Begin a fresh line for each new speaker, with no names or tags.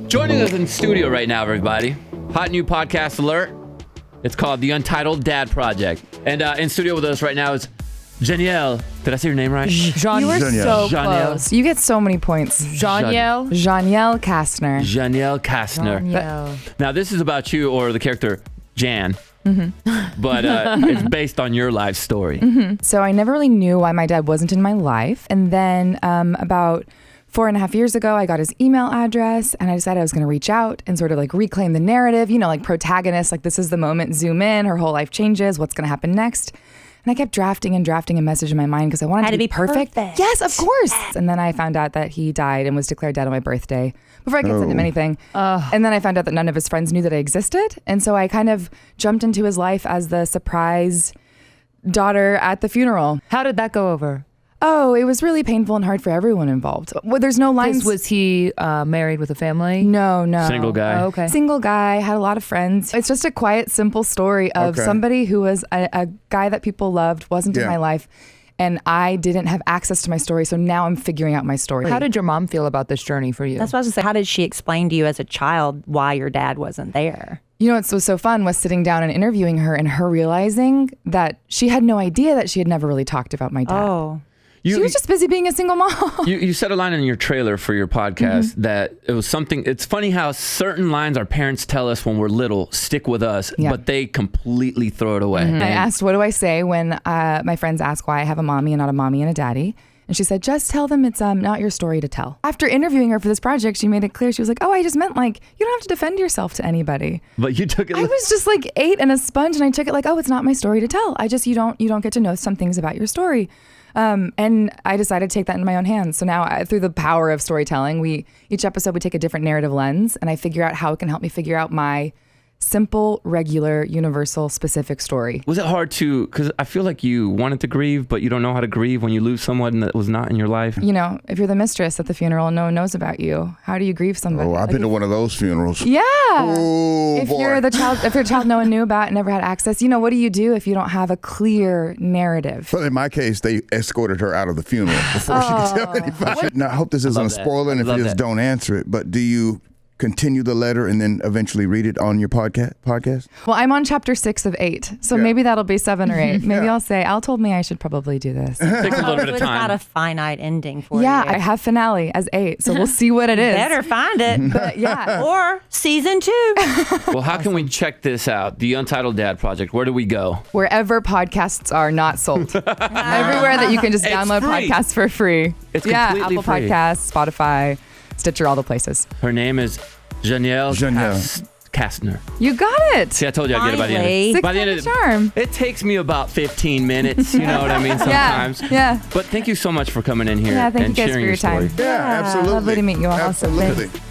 Joining us in studio right now, everybody. Hot new podcast alert. It's called the Untitled Dad Project. And in studio with us right now is Janielle. Did I say your name right?
You were so close. You get so many points. Janielle Kastner.
Janielle Kastner. Now, this is about you or the character Jan. Mm-hmm. But it's based on your life story.
Mm-hmm. So I never really knew why my dad wasn't in my life. And then about 4.5 years ago, I got his email address and I decided I was going to reach out and sort of like reclaim the narrative, you know, like protagonist, like this is the moment, zoom in, her whole life changes, what's going to happen next. And I kept drafting a message in my mind because I wanted it to be perfect. Yes, of course. And then I found out that he died and was declared dead on my birthday before I could send him anything. And then I found out that none of his friends knew that I existed. And so I kind of jumped into his life as the surprise daughter at the funeral.
How did that go over?
Oh, it was really painful and hard for everyone involved. Well, there's no lines.
Was he married with a family?
No.
Single guy.
Oh, okay.
Single guy, had a lot of friends. It's just a quiet, simple story of somebody who was a guy that people loved, wasn't in my life, and I didn't have access to my story, so now I'm figuring out my story.
How did your mom feel about this journey for you?
That's what I was going to say. How did she explain to you as a child why your dad wasn't there?
You know what was so fun was sitting down and interviewing her and her realizing that she had no idea that she had never really talked about my dad.
Oh.
She was just busy being a single mom.
You said a line in your trailer for your podcast that it was something. It's funny how certain lines our parents tell us when we're little stick with us, but they completely throw it away.
I asked, what do I say when my friends ask why I have a mommy and not a mommy and a daddy? And she said, just tell them it's not your story to tell. After interviewing her for this project, she made it clear. She was like, oh, I just meant like, you don't have to defend yourself to anybody.
But you took it.
I was just like 8 and a sponge, and I took it like, oh, it's not my story to tell. You don't get to know some things about your story. And I decided to take that into my own hands. So now through the power of storytelling, each episode we take a different narrative lens, and I figure out how it can help me figure out my simple, regular, universal, specific story.
Was it hard because I feel like you wanted to grieve, but you don't know how to grieve when you lose someone that was not in your life?
You know, if you're the mistress at the funeral and no one knows about you, how do you grieve somebody?
Oh, I've been to one of those funerals.
Yeah.
Oh,
if you're a child no one knew about and never had access, you know, what do you do if you don't have a clear narrative?
Well, in my case, they escorted her out of the funeral before she could tell anybody. Now, I hope this isn't a spoiler, and if it is, don't answer it. But do you continue the letter and then eventually read it on your podcast?
Well, I'm on chapter 6 of 8, so maybe that'll be 7 or 8. Maybe I'll say, Al told me I should probably do this.
Takes a little bit of
It's
time.
not a finite ending for you.
Yeah, I have finale as 8, so we'll see what it is.
Better find it.
But yeah.
Or season 2.
Well, how can we check this out? The Untitled Dad Project. Where do we go?
Wherever podcasts are not sold. Everywhere that you can just download
free.
podcasts for free.
It's completely
Apple
free.
Podcasts, Spotify, Stitcher, all the places.
Her name is Janielle Kastner.
You got it.
See, I told you I'd get it by the end. By the end of the
charm.
It takes me about 15 minutes. You know what I mean? Sometimes.
Yeah.
But thank you so much for coming in here
Yeah, thank
and
you guys
sharing
for your time.
story.
Yeah, absolutely.
Lovely to meet you all.
Absolutely.
Thanks.